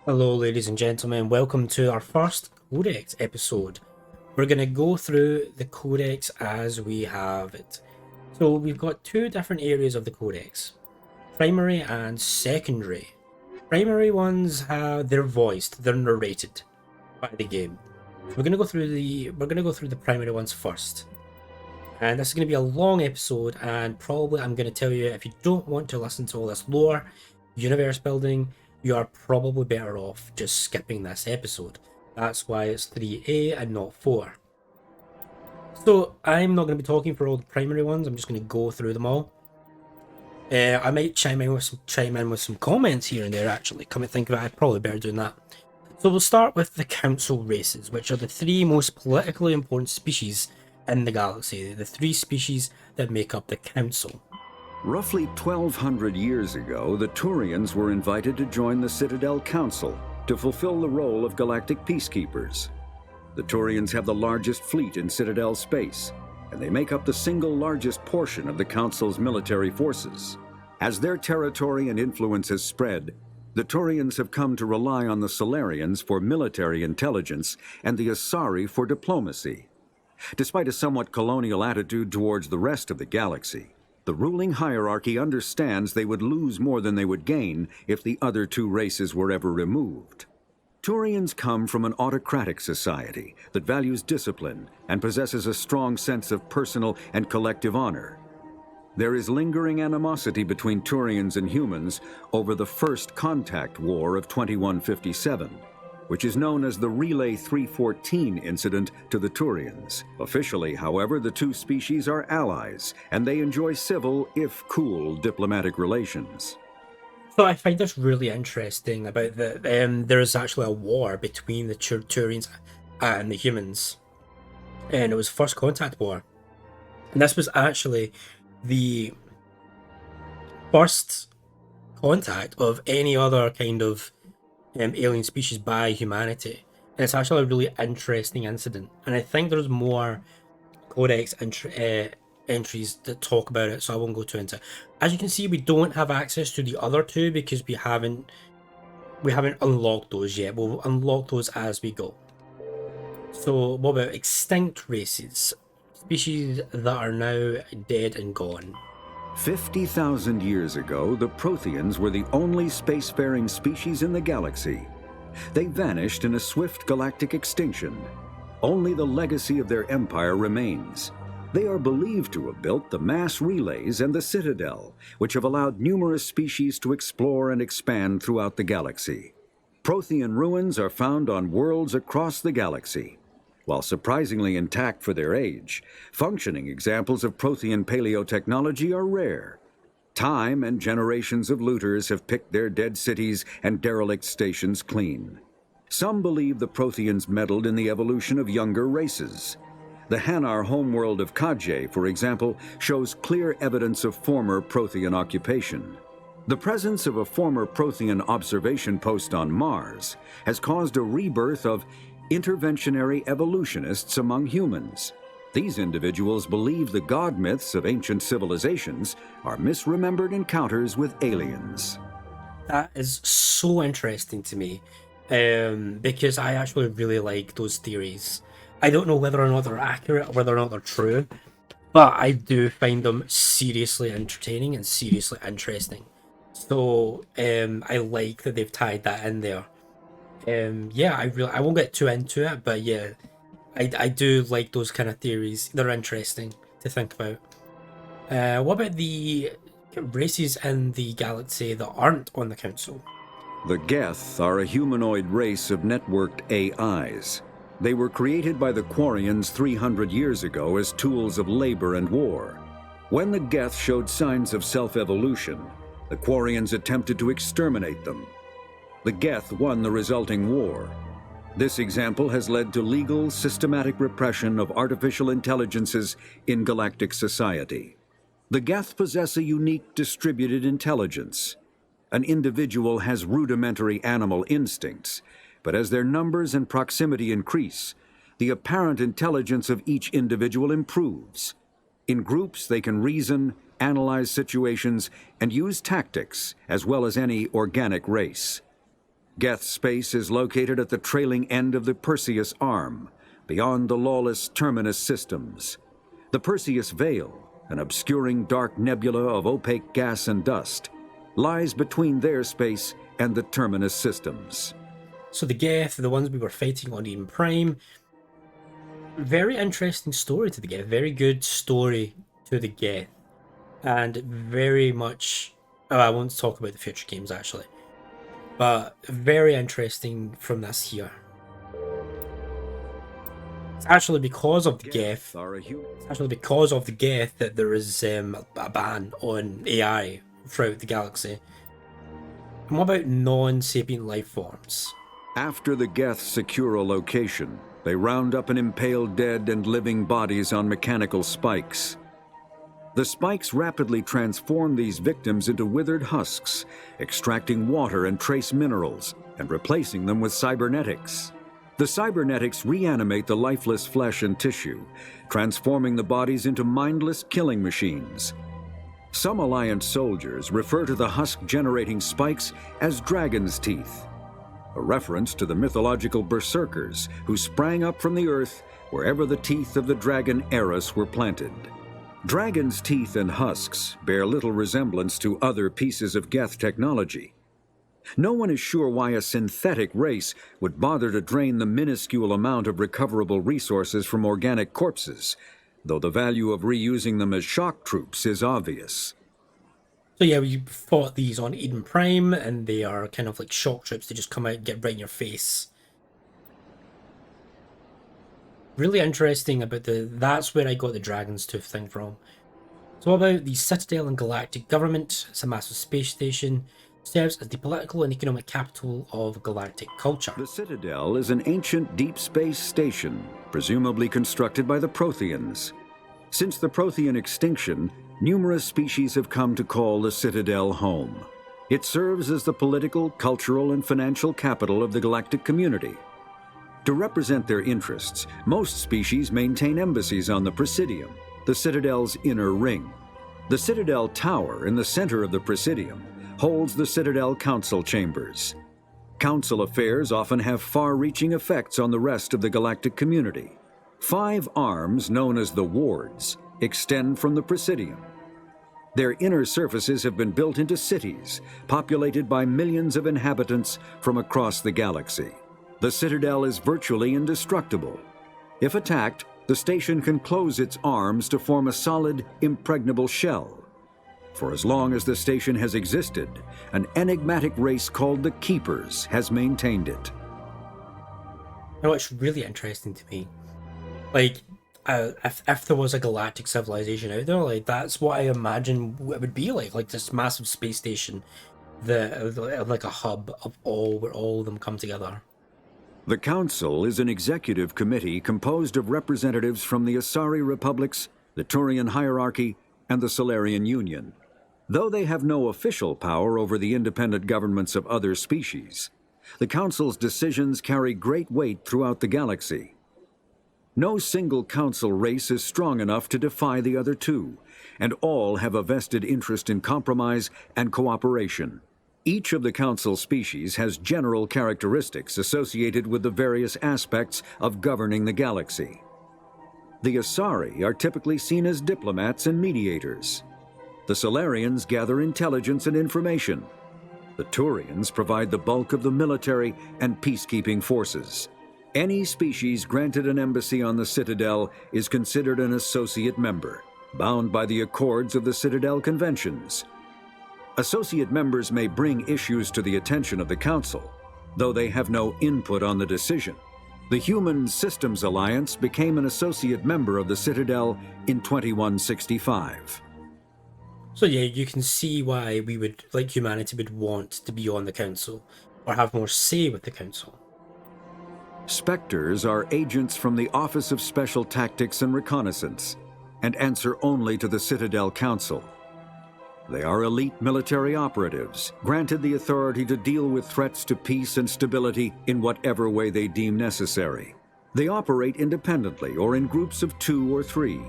Hello, ladies and gentlemen. Welcome to our first Codex episode. We're going to go through the Codex as we have it. So, we've got two different areas of the Codex, primary and secondary. Primary ones, they're voiced, they're narrated by the game. So we're going to go through the primary ones first. And this is going to be a long episode, and probably I'm going to tell you, if you don't want to listen to all this lore, universe building, you are probably better off just skipping this episode. That's why it's 3A and not 4. So I'm not going to be talking for all the primary ones, I'm just going to go through them all. I might chime in with some comments here and there, actually. Come and think of it, I'd probably better doing that. So we'll start with the council races, which are the three most politically important species in the galaxy, the three species that make up the council. Roughly 1,200 years ago, the Turians were invited to join the Citadel Council to fulfill the role of galactic peacekeepers. The Turians have the largest fleet in Citadel space, and they make up the single largest portion of the Council's military forces. As their territory and influence has spread, the Turians have come to rely on the Solarians for military intelligence and the Asari for diplomacy. Despite a somewhat colonial attitude towards the rest of the galaxy, the ruling hierarchy understands they would lose more than they would gain if the other two races were ever removed. Turians come from an autocratic society that values discipline and possesses a strong sense of personal and collective honor. There is lingering animosity between Turians and humans over the First Contact War of 2157, which is known as the Relay 314 incident to the Turians. Officially, however, the two species are allies, and they enjoy civil, if cool, diplomatic relations. So I find this really interesting about there is actually a war between the Turians and the humans, and it was First Contact War, and this was actually the first contact of any other kind of alien species by humanity. And it's actually a really interesting incident. And I think there's more Codex entries that talk about it, so I won't go too into it. As you can see, we don't have access to the other two because we haven't unlocked those yet. We'll unlock those as we go. So what about extinct races? Species that are now dead and gone. 50,000 years ago, the Protheans were the only spacefaring species in the galaxy. They vanished in a swift galactic extinction. Only the legacy of their empire remains. They are believed to have built the mass relays and the Citadel, which have allowed numerous species to explore and expand throughout the galaxy. Prothean ruins are found on worlds across the galaxy. While surprisingly intact for their age, functioning examples of Prothean paleotechnology are rare. Time and generations of looters have picked their dead cities and derelict stations clean. Some believe the Protheans meddled in the evolution of younger races. The Hanar homeworld of Kajay, for example, shows clear evidence of former Prothean occupation. The presence of a former Prothean observation post on Mars has caused a rebirth of interventionary evolutionists among humans. These individuals believe the god myths of ancient civilizations are misremembered encounters with aliens. That is so interesting to me, because I actually really like those theories. I don't know whether or not they're accurate or whether or not they're true, but I do find them seriously entertaining and seriously interesting. So I like that they've tied that in there. Yeah, I won't get too into it, but yeah, I do like those kind of theories. They're interesting to think about. What about the races in the galaxy that aren't on the council? The Geth are a humanoid race of networked AIs. They were created by the Quarians 300 years ago as tools of labor and war. When the Geth showed signs of self-evolution, the Quarians attempted to exterminate them. The Geth won the resulting war. This example has led to legal, systematic repression of artificial intelligences in galactic society. The Geth possess a unique distributed intelligence. An individual has rudimentary animal instincts, but as their numbers and proximity increase, the apparent intelligence of each individual improves. In groups, they can reason, analyze situations, and use tactics as well as any organic race. Geth space is located at the trailing end of the Perseus Arm, beyond the lawless Terminus systems. The Perseus Veil, an obscuring dark nebula of opaque gas and dust, lies between their space and the Terminus systems. So the Geth, the ones we were fighting on Eden Prime, very interesting story to the Geth, very good story to the Geth, and very much, I won't talk about the future games actually, but very interesting from this here. It's actually because of the Geth, that there is a ban on AI throughout the galaxy. And what about non-sapient life forms? After the Geth secure a location, they round up and impale dead and living bodies on mechanical spikes. The spikes rapidly transform these victims into withered husks, extracting water and trace minerals, and replacing them with cybernetics. The cybernetics reanimate the lifeless flesh and tissue, transforming the bodies into mindless killing machines. Some Alliance soldiers refer to the husk-generating spikes as dragon's teeth, a reference to the mythological berserkers who sprang up from the earth wherever the teeth of the dragon Eris were planted. Dragon's teeth and husks bear little resemblance to other pieces of Geth technology. No one is sure why a synthetic race would bother to drain the minuscule amount of recoverable resources from organic corpses, though the value of reusing them as shock troops is obvious. So yeah, we fought these on Eden Prime, and they are kind of like shock troops. They just come out and get right in your face. Really interesting about that's where I got the Dragon's Tooth thing from. So what about the Citadel and Galactic Government? It's a massive space station. Serves as the political and economic capital of galactic culture. The Citadel is an ancient deep space station, presumably constructed by the Protheans. Since the Prothean extinction, numerous species have come to call the Citadel home. It serves as the political, cultural, and financial capital of the galactic community. To represent their interests, most species maintain embassies on the Presidium, the Citadel's inner ring. The Citadel Tower in the center of the Presidium holds the Citadel Council chambers. Council affairs often have far-reaching effects on the rest of the galactic community. 5 arms, known as the Wards, extend from the Presidium. Their inner surfaces have been built into cities, populated by millions of inhabitants from across the galaxy. The Citadel is virtually indestructible. If attacked, the station can close its arms to form a solid, impregnable shell. For as long as the station has existed, an enigmatic race called the Keepers has maintained it. You know, it's really interesting to me. Like, if there was a galactic civilization out there, like, that's what I imagine it would be like this massive space station, like a hub of where all of them come together. The Council is an executive committee composed of representatives from the Asari Republics, the Turian Hierarchy, and the Solarian Union. Though they have no official power over the independent governments of other species, the Council's decisions carry great weight throughout the galaxy. No single Council race is strong enough to defy the other two, and all have a vested interest in compromise and cooperation. Each of the Council species has general characteristics associated with the various aspects of governing the galaxy. The Asari are typically seen as diplomats and mediators. The Solarians gather intelligence and information. The Turians provide the bulk of the military and peacekeeping forces. Any species granted an embassy on the Citadel is considered an associate member, bound by the accords of the Citadel Conventions. Associate members may bring issues to the attention of the Council, though they have no input on the decision. The Human Systems Alliance became an associate member of the Citadel in 2165. So yeah, you can see why we would, like humanity, would want to be on the Council, or have more say with the Council. Spectres are agents from the Office of Special Tactics and Reconnaissance, and answer only to the Citadel Council. They are elite military operatives, granted the authority to deal with threats to peace and stability in whatever way they deem necessary. They operate independently or in groups of 2 or 3.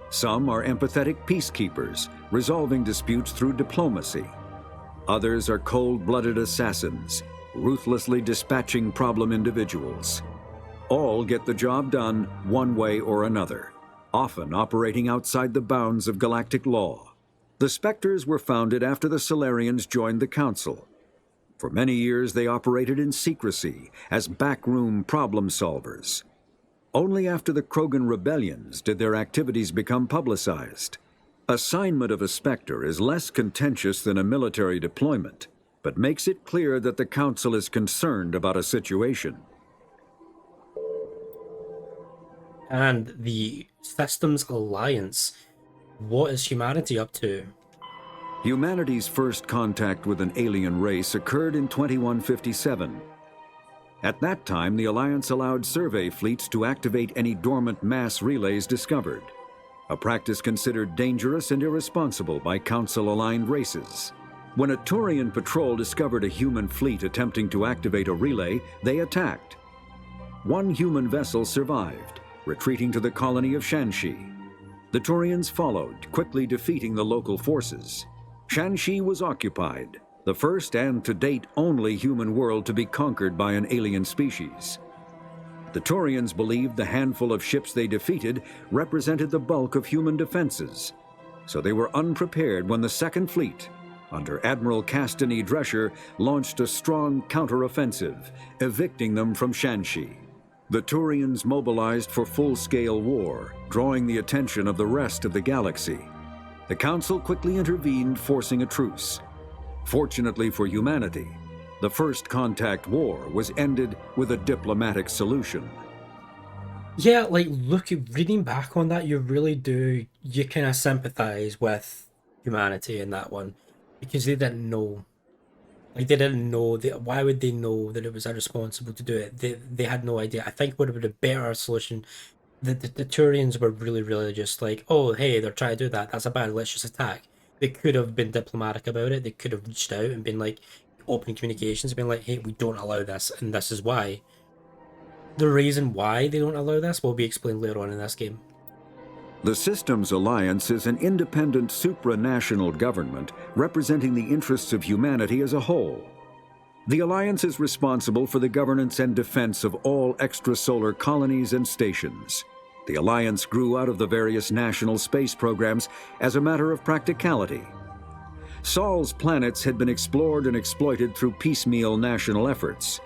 Some are empathetic peacekeepers, resolving disputes through diplomacy. Others are cold-blooded assassins, ruthlessly dispatching problem individuals. All get the job done one way or another, often operating outside the bounds of galactic law. The Spectres were founded after the Solarians joined the Council. For many years, they operated in secrecy as backroom problem solvers. Only after the Krogan rebellions did their activities become publicized. Assignment of a Spectre is less contentious than a military deployment, but makes it clear that the Council is concerned about a situation. And the Systems Alliance. What is humanity up to? Humanity's first contact with an alien race occurred in 2157. At that time, the Alliance allowed survey fleets to activate any dormant mass relays discovered, a practice considered dangerous and irresponsible by Council-aligned races. When a Turian patrol discovered a human fleet attempting to activate a relay, they attacked. One human vessel survived, retreating to the colony of Shanxi. The Turians followed, quickly defeating the local forces. Shanxi was occupied, the first and to date only human world to be conquered by an alien species. The Turians believed the handful of ships they defeated represented the bulk of human defenses, so they were unprepared when the Second Fleet, under Admiral Castany Drescher, launched a strong counteroffensive, evicting them from Shanxi. The Turians mobilized for full-scale war, drawing the attention of the rest of the galaxy. The Council quickly intervened, forcing a truce. Fortunately for humanity, the First Contact War was ended with a diplomatic solution. Yeah, like, reading back on that, you really do, you kind of sympathize with humanity in that one, because they didn't know. Like, they didn't know. Why would they know that it was irresponsible to do it? They had no idea. I think would have been a better solution. The Turians were really just like, oh, hey, they're trying to do that. That's a bad. Let's just attack. They could have been diplomatic about it. They could have reached out and been like, open communications, been like, hey, we don't allow this, and this is why. The reason why they don't allow this will be explained later on in this game. The Systems Alliance is an independent supranational government representing the interests of humanity as a whole. The Alliance is responsible for the governance and defense of all extrasolar colonies and stations. The Alliance grew out of the various national space programs as a matter of practicality. Sol's planets had been explored and exploited through piecemeal national efforts.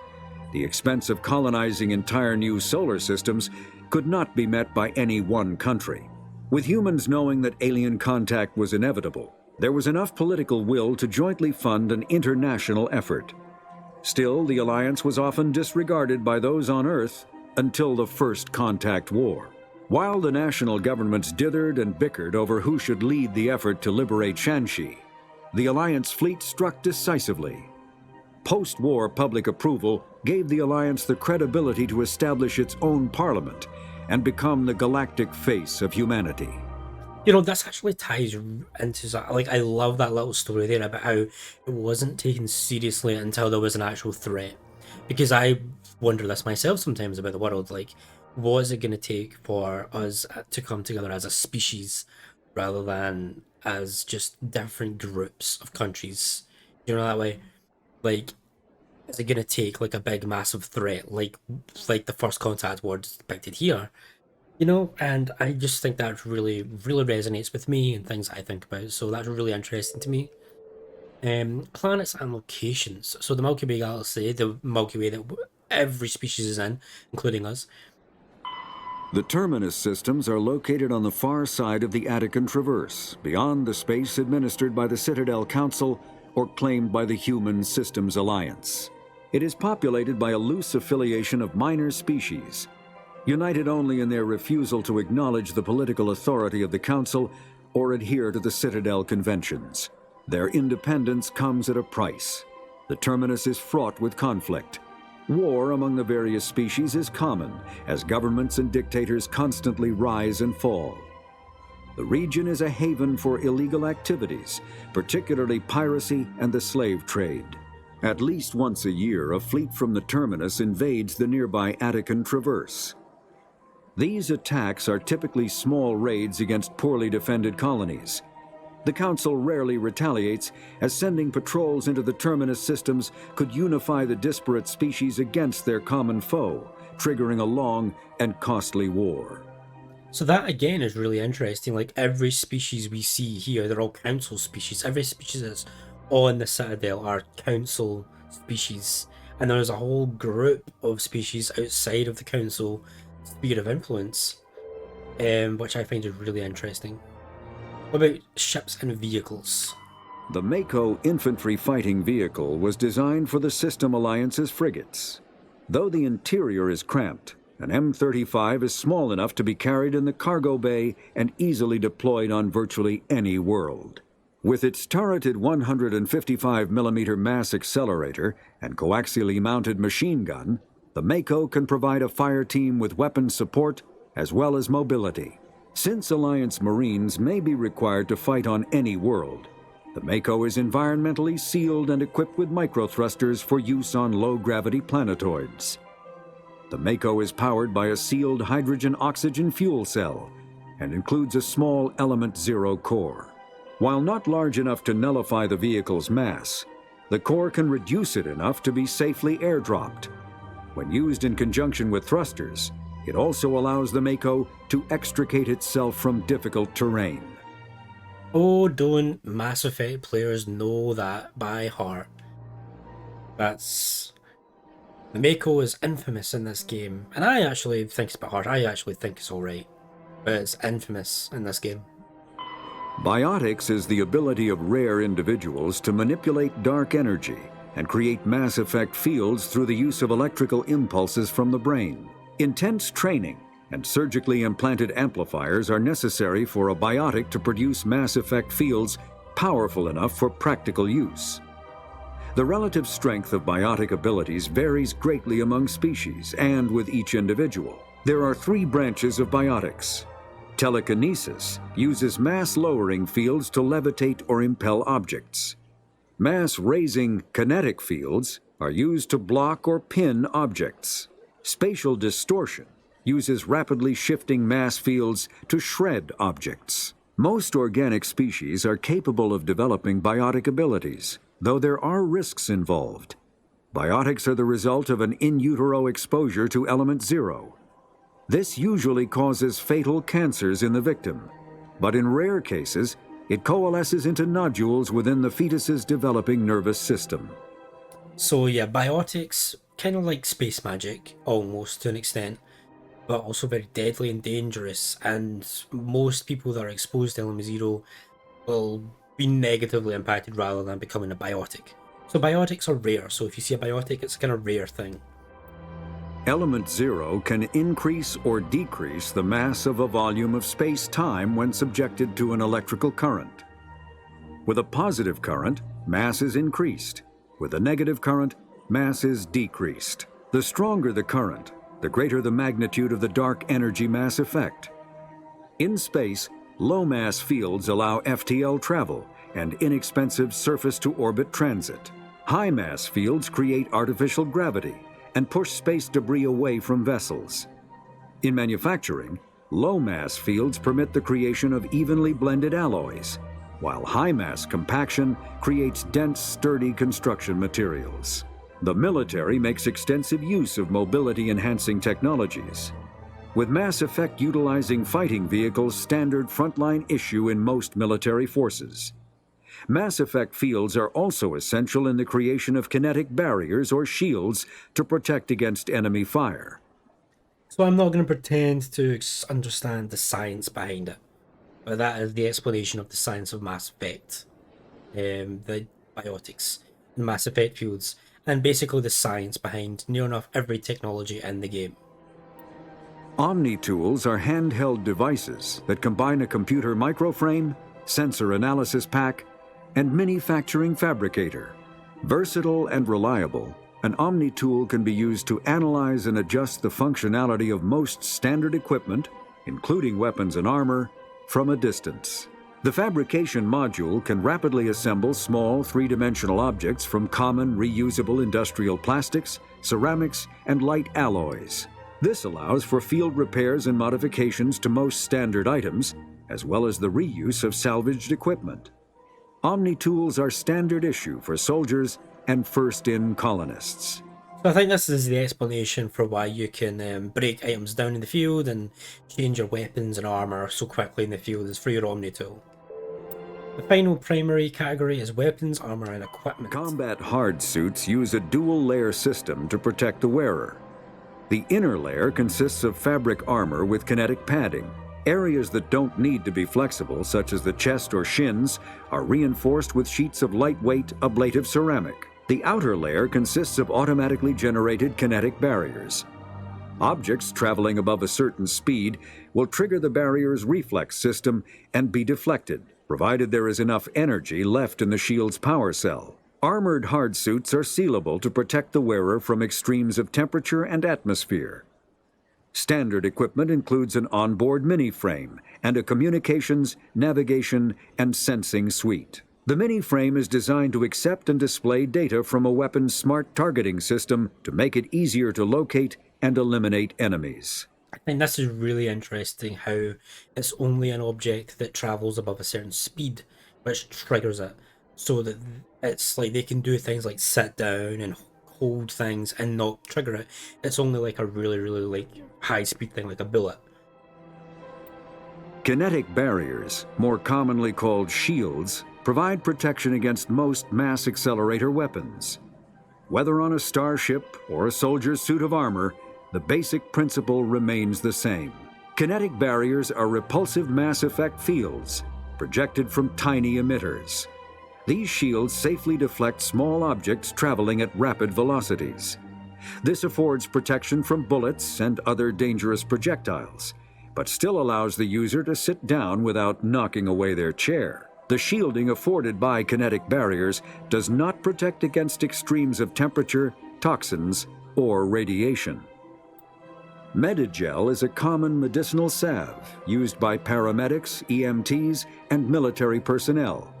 The expense of colonizing entire new solar systems could not be met by any one country. With humans knowing that alien contact was inevitable, there was enough political will to jointly fund an international effort. Still, the Alliance was often disregarded by those on Earth until the First Contact War. While the national governments dithered and bickered over who should lead the effort to liberate Shanxi, the Alliance fleet struck decisively. Post-war public approval gave the Alliance the credibility to establish its own parliament and become the galactic face of humanity. You know, this actually ties into, like, I love that little story there about how it wasn't taken seriously until there was an actual threat. Because I wonder this myself sometimes about the world, like, what is it going to take for us to come together as a species rather than as just different groups of countries? You know, that way, like, is it going to take, like, a big, massive threat, like the First Contact War depicted here? You know, and I just think that really resonates with me and things I think about, so that's really interesting to me. Planets and locations. So the Milky Way galaxy, the Milky Way that every species is in, including us. The terminus systems are located on the far side of the Attican Traverse, beyond the space administered by the Citadel Council or claimed by the Human Systems Alliance. It is populated by a loose affiliation of minor species, united only in their refusal to acknowledge the political authority of the Council or adhere to the Citadel Conventions. Their independence comes at a price. The terminus is fraught with conflict. War among the various species is common, as governments and dictators constantly rise and fall. The region is a haven for illegal activities, particularly piracy and the slave trade. At least once a year, a fleet from the terminus invades the nearby Attican Traverse. These attacks are typically small raids against poorly defended colonies. The Council rarely retaliates, as sending patrols into the Terminus systems could unify the disparate species against their common foe, triggering a long and costly war. So that again is really interesting. Like every species we see here, they're all council species. Every species that's on the Citadel are council species. And there's a whole group of species outside of the council sphere of influence, which I find is really interesting. What about ships and vehicles? The Mako infantry fighting vehicle was designed for the System Alliance's frigates. Though the interior is cramped, an M35 is small enough to be carried in the cargo bay and easily deployed on virtually any world. With its turreted 155mm mass accelerator and coaxially mounted machine gun, the Mako can provide a fire team with weapon support as well as mobility. Since Alliance Marines may be required to fight on any world, the Mako is environmentally sealed and equipped with microthrusters for use on low-gravity planetoids. The Mako is powered by a sealed hydrogen-oxygen fuel cell and includes a small Element 0 core. While not large enough to nullify the vehicle's mass, the core can reduce it enough to be safely airdropped. When used in conjunction with thrusters, it also allows the Mako to extricate itself from difficult terrain. Oh, don't Mass Effect players know that by heart? The Mako is infamous in this game, and I actually think it's by heart. I actually think it's alright, but it's infamous in this game. Biotics is the ability of rare individuals to manipulate dark energy and create Mass Effect fields through the use of electrical impulses from the brain. Intense training and surgically implanted amplifiers are necessary for a biotic to produce Mass Effect fields powerful enough for practical use. The relative strength of biotic abilities varies greatly among species and with each individual. There are 3 branches of biotics. Telekinesis uses mass-lowering fields to levitate or impel objects. Mass-raising kinetic fields are used to block or pin objects. Spatial distortion uses rapidly shifting mass fields to shred objects. Most organic species are capable of developing biotic abilities, though there are risks involved. Biotics are the result of an in utero exposure to Element 0. This usually causes fatal cancers in the victim, but in rare cases, it coalesces into nodules within the fetus's developing nervous system. So yeah, biotics, kind of like space magic, almost to an extent, but also very deadly and dangerous, and most people that are exposed to Element 0 will be negatively impacted rather than becoming a biotic. So biotics are rare, so if you see a biotic, it's a kind of rare thing. Element 0 can increase or decrease the mass of a volume of space-time when subjected to an electrical current. With a positive current, mass is increased. With a negative current, mass is decreased. The stronger the current, the greater the magnitude of the dark energy mass effect. In space, low-mass fields allow FTL travel and inexpensive surface-to-orbit transit. High-mass fields create artificial gravity and push space debris away from vessels. In manufacturing, low-mass fields permit the creation of evenly blended alloys, while high-mass compaction creates dense, sturdy construction materials. The military makes extensive use of mobility-enhancing technologies, with Mass Effect utilizing fighting vehicles standard frontline issue in most military forces. Mass Effect fields are also essential in the creation of kinetic barriers or shields to protect against enemy fire. So I'm not going to pretend to understand the science behind it, but that is the explanation of the science of Mass Effect, the biotics, the Mass Effect fields, and basically the science behind near enough every technology in the game. Omni-tools are handheld devices that combine a computer microframe, sensor analysis pack, and manufacturing fabricator. Versatile and reliable, an Omni-tool can be used to analyze and adjust the functionality of most standard equipment, including weapons and armor, from a distance. The fabrication module can rapidly assemble small three-dimensional objects from common reusable industrial plastics, ceramics, and light alloys. This allows for field repairs and modifications to most standard items, as well as the reuse of salvaged equipment. Omni-tools are standard issue for soldiers and first-in colonists. So I think this is the explanation for why you can break items down in the field and change your weapons and armor so quickly in the field is for your Omni tool. The final primary category is weapons, armor, and equipment. Combat hard suits use a dual-layer system to protect the wearer. The inner layer consists of fabric armor with kinetic padding. Areas that don't need to be flexible, such as the chest or shins, are reinforced with sheets of lightweight ablative ceramic. The outer layer consists of automatically generated kinetic barriers. Objects traveling above a certain speed will trigger the barrier's reflex system and be deflected, provided there is enough energy left in the shield's power cell. Armored hard suits are sealable to protect the wearer from extremes of temperature and atmosphere. Standard equipment includes an onboard mini-frame and a communications, navigation, and sensing suite. The mini-frame is designed to accept and display data from a weapon's smart targeting system to make it easier to locate and eliminate enemies. I think this is really interesting how it's only an object that travels above a certain speed which triggers it. So that it's like they can do things like sit down and hold things and not trigger it. It's only like a really, really like high speed thing like a bullet. Kinetic barriers, more commonly called shields, provide protection against most mass accelerator weapons. Whether on a starship or a soldier's suit of armor, the basic principle remains the same. Kinetic barriers are repulsive mass effect fields, projected from tiny emitters. These shields safely deflect small objects traveling at rapid velocities. This affords protection from bullets and other dangerous projectiles, but still allows the user to sit down without knocking away their chair. The shielding afforded by kinetic barriers does not protect against extremes of temperature, toxins, or radiation. Medigel is a common medicinal salve used by paramedics, EMTs, and military personnel.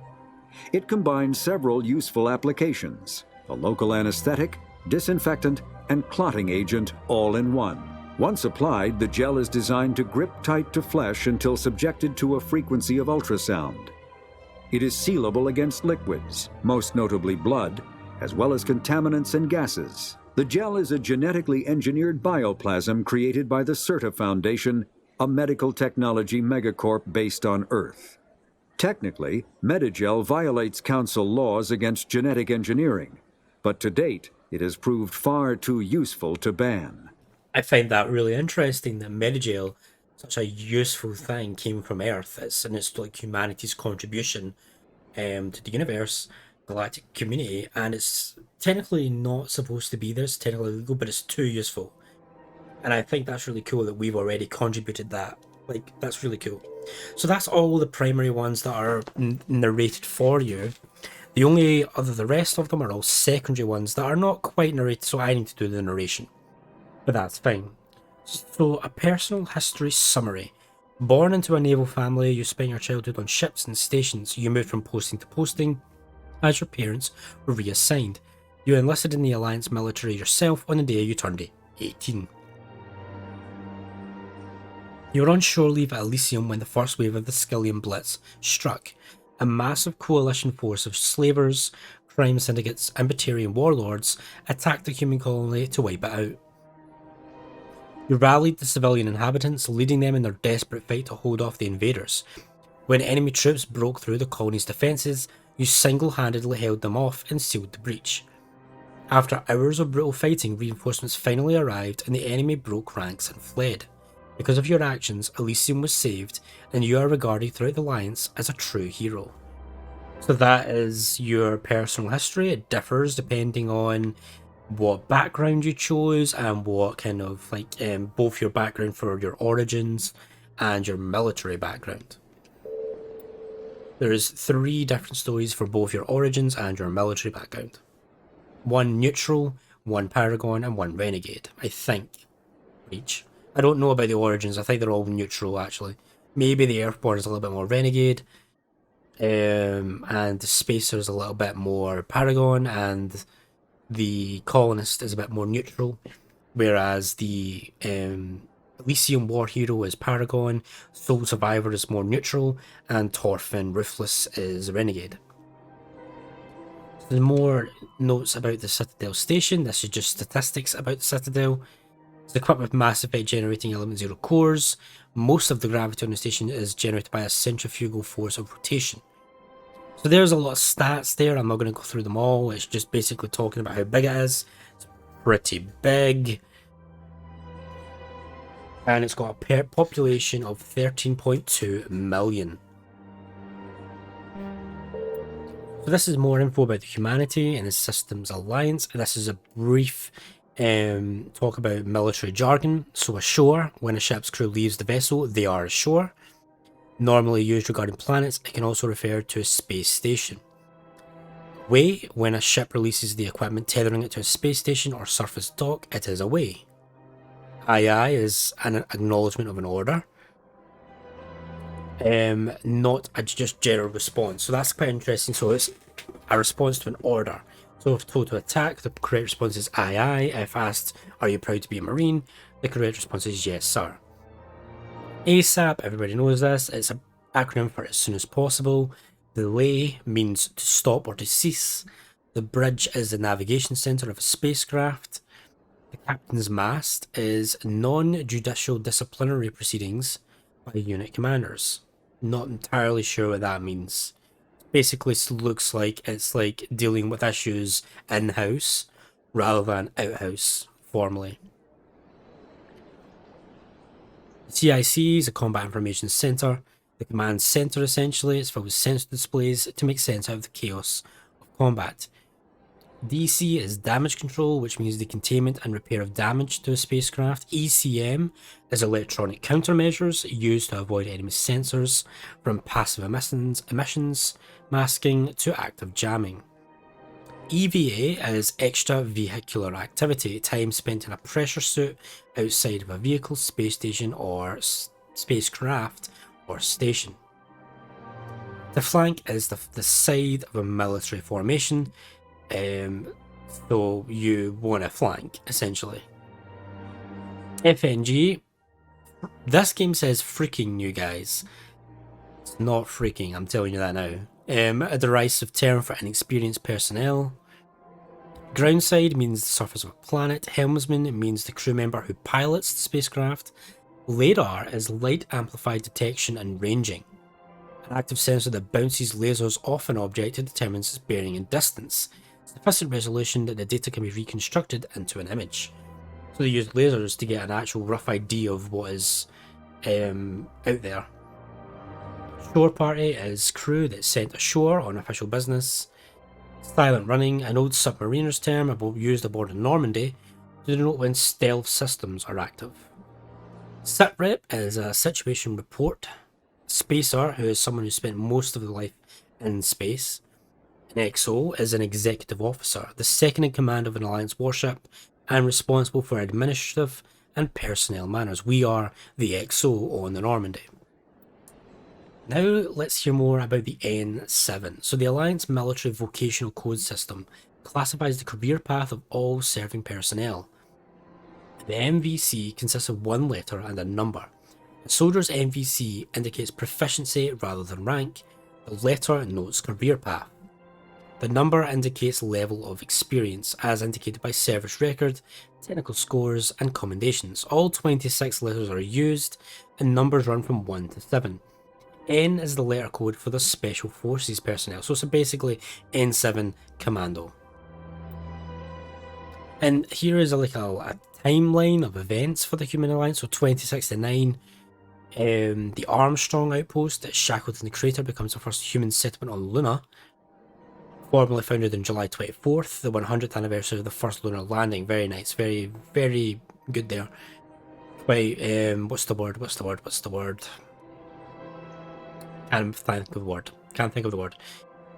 It combines several useful applications: a local anesthetic, disinfectant, and clotting agent all in one. Once applied, the gel is designed to grip tight to flesh until subjected to a frequency of ultrasound. It is sealable against liquids, most notably blood, as well as contaminants and gases. The gel is a genetically engineered bioplasm created by the CERTA Foundation, a medical technology megacorp based on Earth. Technically, Medigel violates council laws against genetic engineering, but to date, it has proved far too useful to ban. I find that really interesting that Medigel, such a useful thing, came from Earth. It's like humanity's contribution to the universe, galactic community, and it's technically not supposed to be there. It's technically illegal, but it's too useful. And I think that's really cool that we've already contributed that. Like, that's really cool. So that's all the primary ones that are narrated for you. The rest of them are all secondary ones that are not quite narrated, so I need to do the narration. But that's fine. So, a personal history summary. Born into a naval family, you spent your childhood on ships and stations. You moved from posting to posting as your parents were reassigned. You enlisted in the Alliance military yourself on the day you turned 18. You were on shore leave at Elysium when the first wave of the Skillian Blitz struck. A massive coalition force of slavers, crime syndicates, and Batarian warlords attacked the human colony to wipe it out. You rallied the civilian inhabitants, leading them in their desperate fight to hold off the invaders. When enemy troops broke through the colony's defences, you single-handedly held them off and sealed the breach. After hours of brutal fighting, reinforcements finally arrived and the enemy broke ranks and fled. Because of your actions, Elysium was saved, and you are regarded throughout the Alliance as a true hero. So that is your personal history. It differs depending on what background you chose and what kind of both your background for your origins and your military background. There is 3 different stories for both your origins and your military background. 1 neutral, 1 paragon, and 1 renegade, I think, each. I don't know about the origins. I think they're all neutral, actually. Maybe the Earthborn is a little bit more renegade, and the Spacer is a little bit more paragon, and the Colonist is a bit more neutral, whereas the Elysium War Hero is Paragon, Soul Survivor is more neutral, and Thorfinn Ruthless is Renegade. So there's more notes about the Citadel Station. This is just statistics about the Citadel. It's equipped with Mass Effect generating element 0 cores. Most of the gravity on the station is generated by a centrifugal force of rotation. So there's a lot of stats there. I'm not going to go through them all. It's just basically talking about how big it is. It's pretty big. And it's got a population of 13.2 million. So this is more info about the humanity and the Systems Alliance. And this is a brief talk about military jargon. So ashore, when a ship's crew leaves the vessel, they are ashore. Normally used regarding planets, it can also refer to a space station. Way, when a ship releases the equipment tethering it to a space station or surface dock, it is away. Aye is an acknowledgement of an order. Not a just general response. So that's quite interesting. So it's a response to an order. So if told to attack, the correct response is aye. If asked, are you proud to be a Marine? The correct response is yes, sir. ASAP, everybody knows this. It's an acronym for as soon as possible. The lay means to stop or to cease. The bridge is the navigation center of a spacecraft. The captain's mast is non-judicial disciplinary proceedings by unit commanders. Not entirely sure what that means. Basically looks like it's like dealing with issues in-house rather than out-house formally. CIC is a combat information center. The command center essentially is filled with sensor displays to make sense out of the chaos of combat. DC is damage control, which means the containment and repair of damage to a spacecraft. ECM is electronic countermeasures used to avoid enemy sensors from passive emissions, masking to active jamming. EVA is extra vehicular activity, time spent in a pressure suit outside of a vehicle, space station, or spacecraft or station. The flank is the side of a military formation. So you want to flank, essentially. FNG. This game says freaking new guys. It's not freaking, I'm telling you that now. A derisive term for inexperienced personnel. Groundside means the surface of a planet. Helmsman means the crew member who pilots the spacecraft. Radar is light amplified detection and ranging. An active sensor that bounces lasers off an object and determines its bearing and distance. Sufficient resolution that the data can be reconstructed into an image. So they use lasers to get an actual rough idea of what is out there. Shore party is crew that's sent ashore on official business. Silent running, an old submariners term used aboard a Normandy to denote when stealth systems are active. SITREP is a situation report. Spacer, who is someone who spent most of their life in space. An XO is an executive officer, the second in command of an Alliance warship, and responsible for administrative and personnel matters. We are the XO on the Normandy. Now let's hear more about the N7. So the Alliance Military Vocational Code System classifies the career path of all serving personnel. The MVC consists of one letter and a number. A soldier's MVC indicates proficiency rather than rank. The letter notes career path. The number indicates level of experience, as indicated by service record, technical scores, and commendations. All 26 letters are used, and numbers run from 1 to 7. N is the letter code for the Special Forces personnel, so it's basically N7 Commando. And here is a timeline of events for the Human Alliance. So 2069, the Armstrong outpost at Shackleton Crater becomes the first human settlement on Luna. Formally founded on July 24th, the 100th anniversary of the first lunar landing. Very nice, very, very good there. Wait, what's the word? Can't think of the word.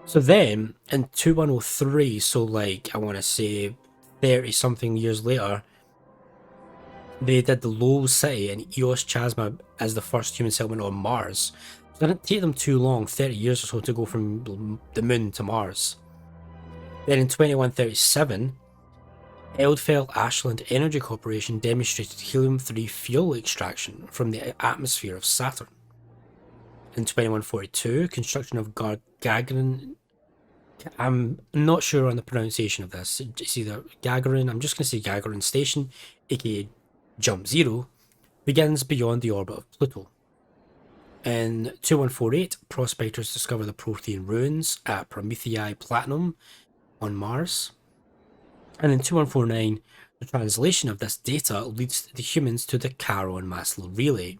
So then, in 2103, so I want to say 30 something years later, they did the Lowell City and Eos Chasma as the first human settlement on Mars. So it didn't take them too long, 30 years or so, to go from the moon to Mars. Then in 2137, Eldfell Ashland Energy Corporation demonstrated helium-3 fuel extraction from the atmosphere of Saturn. In 2142, construction of Gagarin. I'm not sure on the pronunciation of this. It's either Gagarin, I'm just going to say Gagarin Station, aka Jump Zero, begins beyond the orbit of Pluto. In 2148, prospectors discover the Prothean ruins at Promethei Platinum on Mars. And in 2149, the translation of this data leads the humans to the Charon Maslow Relay,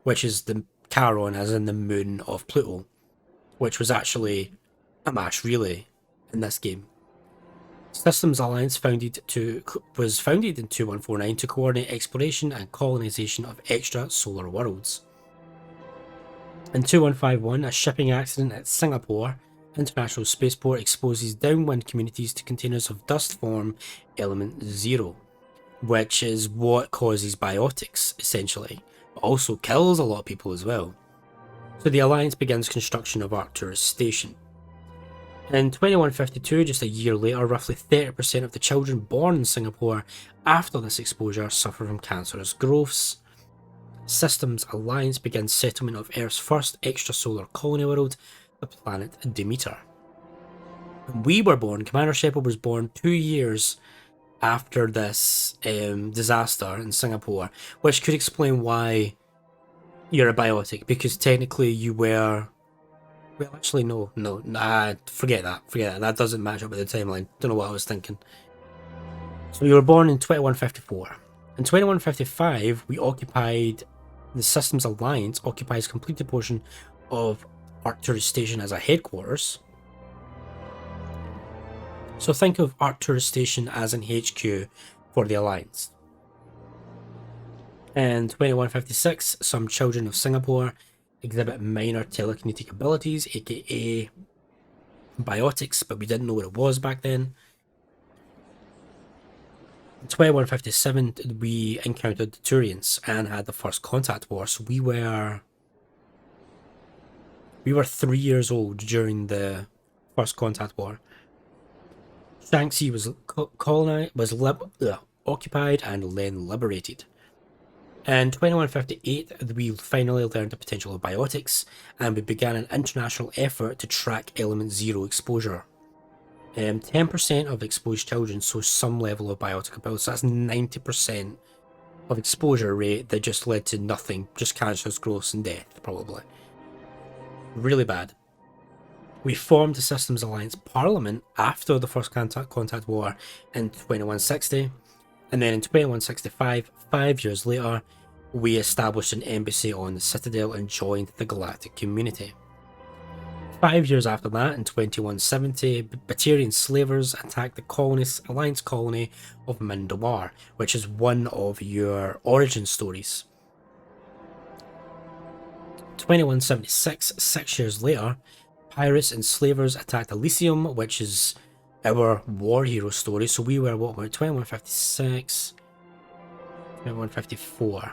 which is the Charon as in the moon of Pluto, which was actually a mass relay in this game. Systems Alliance was founded in 2149 to coordinate exploration and colonization of extra-solar worlds. In 2151, a shipping accident at Singapore International Spaceport exposes downwind communities to containers of dust form element 0, which is what causes biotics, essentially, but also kills a lot of people as well. So the Alliance begins construction of Arcturus Station. In 2152, just a year later, roughly 30% of the children born in Singapore after this exposure suffer from cancerous growths. Systems Alliance begins settlement of Earth's first extrasolar colony world, the planet Demeter. When we were born, Commander Shepard was born 2 years after this disaster in Singapore, which could explain why you're a biotic, because technically you were... Well, actually, no, forget that. That doesn't match up with the timeline. Don't know what I was thinking. So you were born in 2154. In 2155, the Systems Alliance occupies a completed portion of Arcturus Station as a headquarters. So think of Arcturus Station as an HQ for the Alliance. In 2156, some children of Singapore exhibit minor telekinetic abilities, aka biotics, but we didn't know what it was back then. In 2157, we encountered the Turians and had the first contact war. So we were 3 years old during the first contact war. Shanxi was occupied and then liberated. In 2158, we finally learned the potential of biotics, and we began an international effort to track element 0 exposure. 10% of exposed children show some level of biotic ability, so that's 90% of exposure rate that just led to nothing, just cancerous growth and death, probably. Really bad. We formed the Systems Alliance Parliament after the first contact war in 2160, and then in 2165, 5 years later, we established an embassy on the Citadel and joined the galactic community. 5 years after that, in 2170, Batarian slavers attacked the Alliance colony of Mandawar, which is one of your origin stories. 2176, 6 years later, pirates and slavers attacked Elysium, which is our war hero story. So we were, 2156, 2154.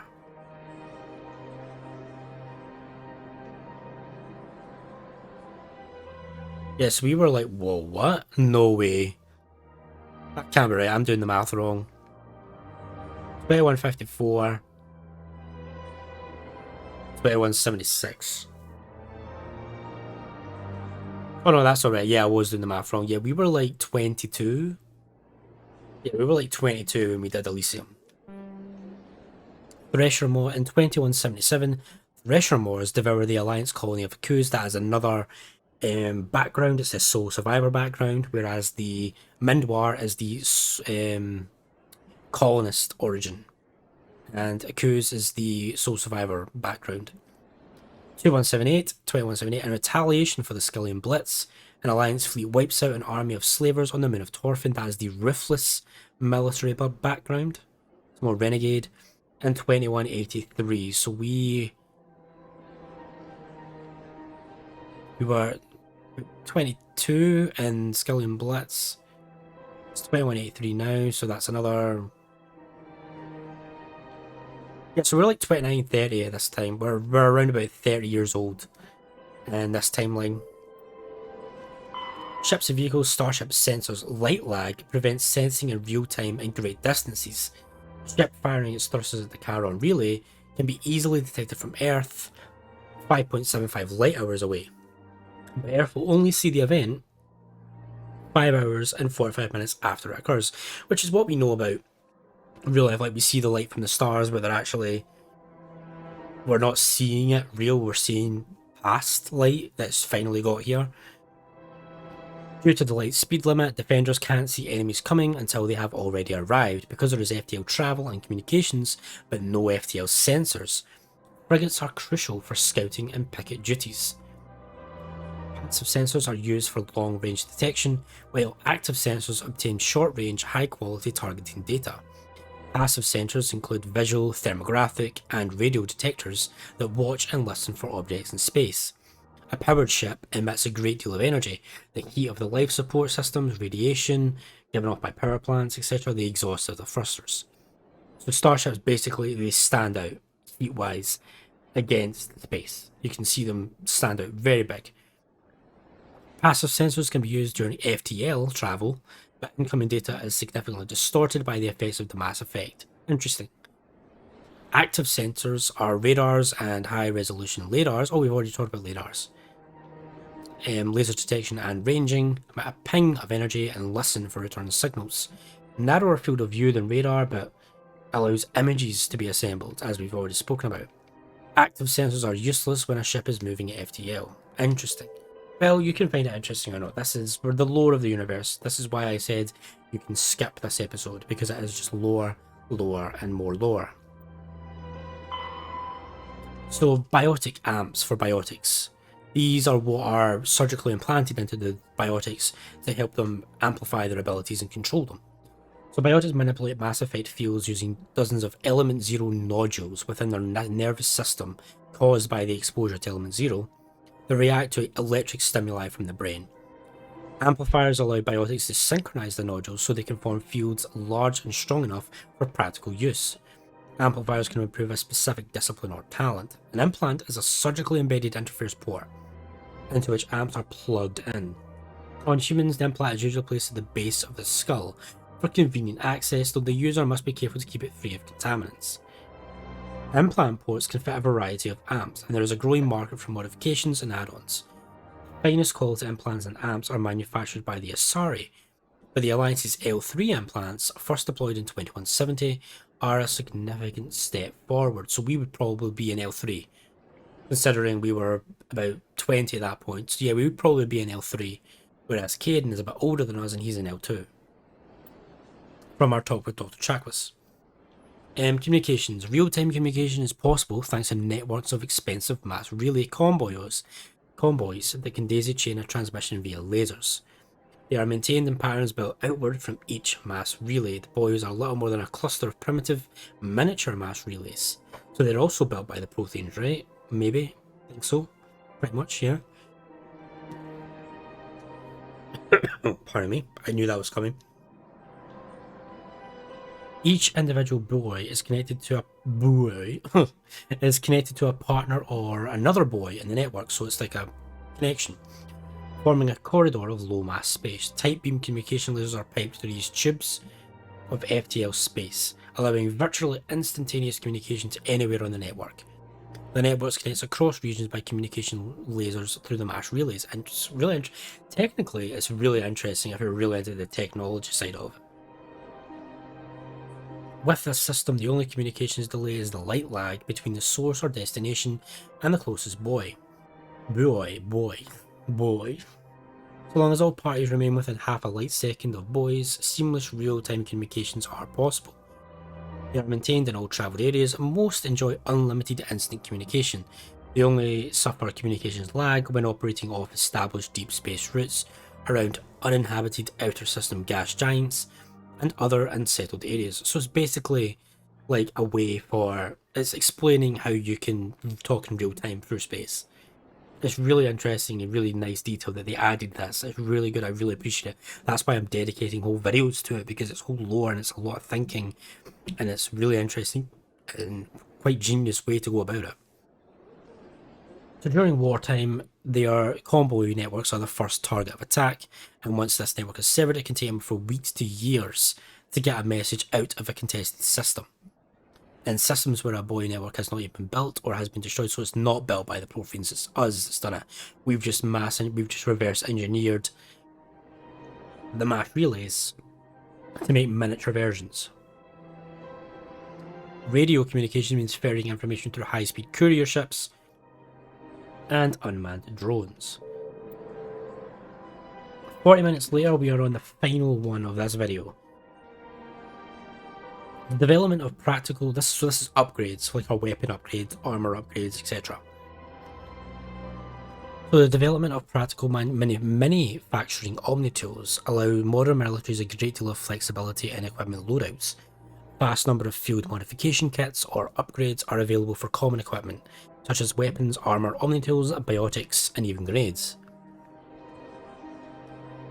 Yes, we were like, whoa, what? No way. That can't be right, I'm doing the math wrong. 2154. 2176. Oh no, that's alright. Yeah, I was doing the math wrong. Yeah, we were like 22. Yeah, we were like 22 when we did Elysium. Thresher Maw in 2177. Thresher Maws devour the Alliance colony of Akuz. That is another background. It's a sole survivor background, whereas the Mindwar is the colonist origin, and Akuz is the sole survivor background. 2178, in retaliation for the Skillian Blitz, an Alliance fleet wipes out an army of slavers on the moon of Torfin. That is the ruthless military background. It's more renegade. In 2183, so we were 22 in Skillian Blitz. It's 2183 now, so that's another... Yeah, so we're like 29, 30 at this time. We're around about 30 years old in this timeline. Ships and vehicles, Starship sensors, light lag prevents sensing in real time in great distances. Ship firing its thrusters at the Charon relay can be easily detected from Earth 5.75 light hours away. But Earth will only see the event 5 hours and 45 minutes after it occurs, which is what we know about real life. Like, we see the light from the stars, but we're not seeing it real, we're seeing past light that's finally got here. Due to the light speed limit, defenders can't see enemies coming until they have already arrived, because there is FTL travel and communications, but no FTL sensors. Frigates are crucial for scouting and picket duties. Passive sensors are used for long-range detection, while active sensors obtain short-range, high-quality targeting data. Passive sensors include visual, thermographic, and radio detectors that watch and listen for objects in space. A powered ship emits a great deal of energy, the heat of the life support systems, radiation given off by power plants, etc., the exhaust of the thrusters. So starships, basically, they stand out heat-wise against space. You can see them stand out very big. Passive sensors can be used during FTL travel, but incoming data is significantly distorted by the effects of the mass effect. Interesting. Active sensors are radars and high-resolution radars. Oh, we've already talked about radars. Laser detection and ranging, emit a ping of energy and listen for return signals. Narrower field of view than radar, but allows images to be assembled, as we've already spoken about. Active sensors are useless when a ship is moving at FTL. Interesting. Well, you can find it interesting or not. This is for the lore of the universe. This is why I said you can skip this episode, because it is just lore, and more lore. So, biotic amps for biotics. These are what are surgically implanted into the biotics to help them amplify their abilities and control them. So biotics manipulate mass effect fields using dozens of element zero nodules within their nervous system caused by the exposure to element zero that react to electric stimuli from the brain. Amplifiers allow biotics to synchronize the nodules so they can form fields large and strong enough for practical use. Amplifiers can improve a specific discipline or talent. An implant is a surgically embedded interface port into which amps are plugged in. On humans, the implant is usually placed at the base of the skull for convenient access, though the user must be careful to keep it free of contaminants. Implant ports can fit a variety of amps, and there is a growing market for modifications and add-ons. Finest quality implants and amps are manufactured by the Asari, but the Alliance's L3 implants, first deployed in 2170, are a significant step forward, so we would probably be in L3. Considering we were about 20 at that point, so yeah, we would probably be in L3, whereas Caden is a bit older than us and he's in L2. From our talk with Dr. Chakwas. Communications. Real-time communication is possible thanks to networks of expensive mass relay convoys that can daisy-chain a transmission via lasers. They are maintained in patterns built outward from each mass relay. The buoys are little more than a cluster of primitive, miniature mass relays. So they're also built by the Protheans, right? Maybe. I think so. Pretty much, yeah. Pardon me. I knew that was coming. Each individual buoy is connected to a partner or another buoy in the network, so it's like a connection, forming a corridor of low mass space. Tight beam communication lasers are piped through these tubes of FTL space, allowing virtually instantaneous communication to anywhere on the network. The network connects across regions by communication lasers through the mass relays, and it's really technically it's really interesting if you're really into the technology side of it. With this system, the only communications delay is the light lag between the source or destination and the closest buoy. Buoy. So long as all parties remain within half a light second of buoys, seamless real-time communications are possible. They are maintained in all travelled areas, and most enjoy unlimited instant communication. They only suffer communications lag when operating off established deep space routes around uninhabited outer system gas giants and other unsettled areas. So it's basically like a way for, it's explaining how you can talk in real time through space. It's really interesting and really nice detail that they added this. It's really good. I really appreciate it. That's why I'm dedicating whole videos to it, because it's whole lore and it's a lot of thinking, and it's really interesting and quite genius way to go about it. So during wartime, Their combo networks are the first target of attack, and once this network is severed, it can take them for weeks to years to get a message out of a contested system. In systems where a buoy network has not yet been built or has been destroyed, so it's not built by the Protheans, it's us that's done it. We've just reverse engineered the mass relays to make miniature versions. Radio communication means ferrying information through high-speed courier ships and unmanned drones. 40 minutes later, we are on the final one of this video. The development of practical, this is upgrades, like our weapon upgrades, armor upgrades, etc. So the development of practical manufacturing omni-tools allow modern militaries a great deal of flexibility in equipment loadouts. Vast number of field modification kits or upgrades are available for common equipment, such as weapons, armor, omni-tools, biotics, and even grenades.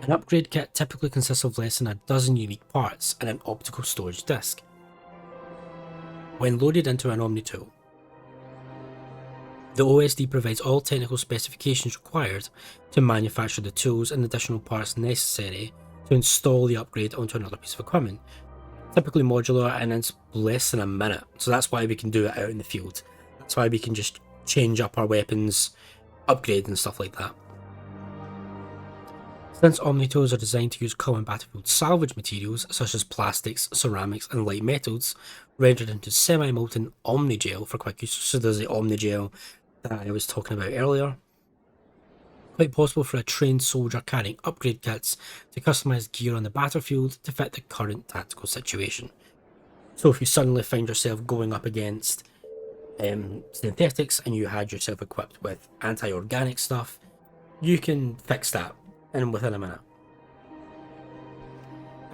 An upgrade kit typically consists of less than a dozen unique parts and an optical storage disc. When loaded into an omni-tool, the OSD provides all technical specifications required to manufacture the tools and additional parts necessary to install the upgrade onto another piece of equipment. Typically modular, and it's less than a minute, so that's why we can do it out in the field. That's why we can just change up our weapons, upgrade and stuff like that. Since omni-tools are designed to use common battlefield salvage materials such as plastics, ceramics and light metals, rendered into semi-molten omni-gel for quick use, so there's the omni-gel that I was talking about earlier. Quite possible for a trained soldier carrying upgrade kits to customise gear on the battlefield to fit the current tactical situation. So if you suddenly find yourself going up against synthetics and you had yourself equipped with anti-organic stuff, you can fix that within a minute.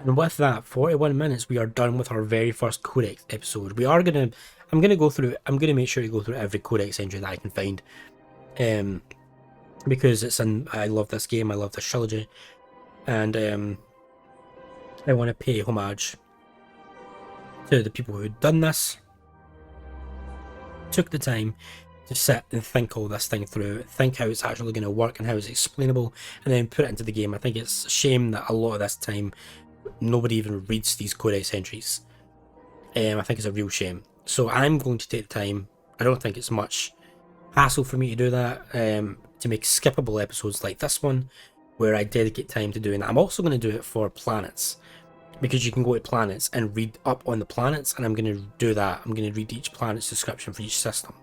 And with that, 41 minutes, we are done with our very first Codex episode. I'm gonna make sure to go through every Codex entry that I can find. Because I love this game, I love this trilogy, and I want to pay homage to the people who'd done this, took the time to sit and think all this thing through, think how it's actually going to work and how it's explainable, and then put it into the game. I think it's a shame that a lot of this time nobody even reads these Codex entries. I think it's a real shame. So I'm going to take the time. I don't think it's much hassle for me to do that, to make skippable episodes like this one, where I dedicate time to doing that. I'm also going to do it for planets, because you can go to planets and read up on the planets, and I'm going to do that. I'm going to read each planet's description for each system.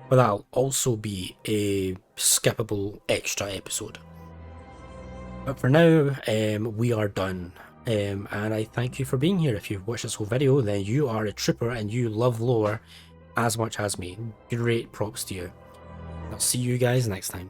But that'll also be a skippable extra episode. But for now, we are done. And I thank you for being here. If you've watched this whole video, then you are a trooper and you love lore as much as me. Great props to you. I'll see you guys next time.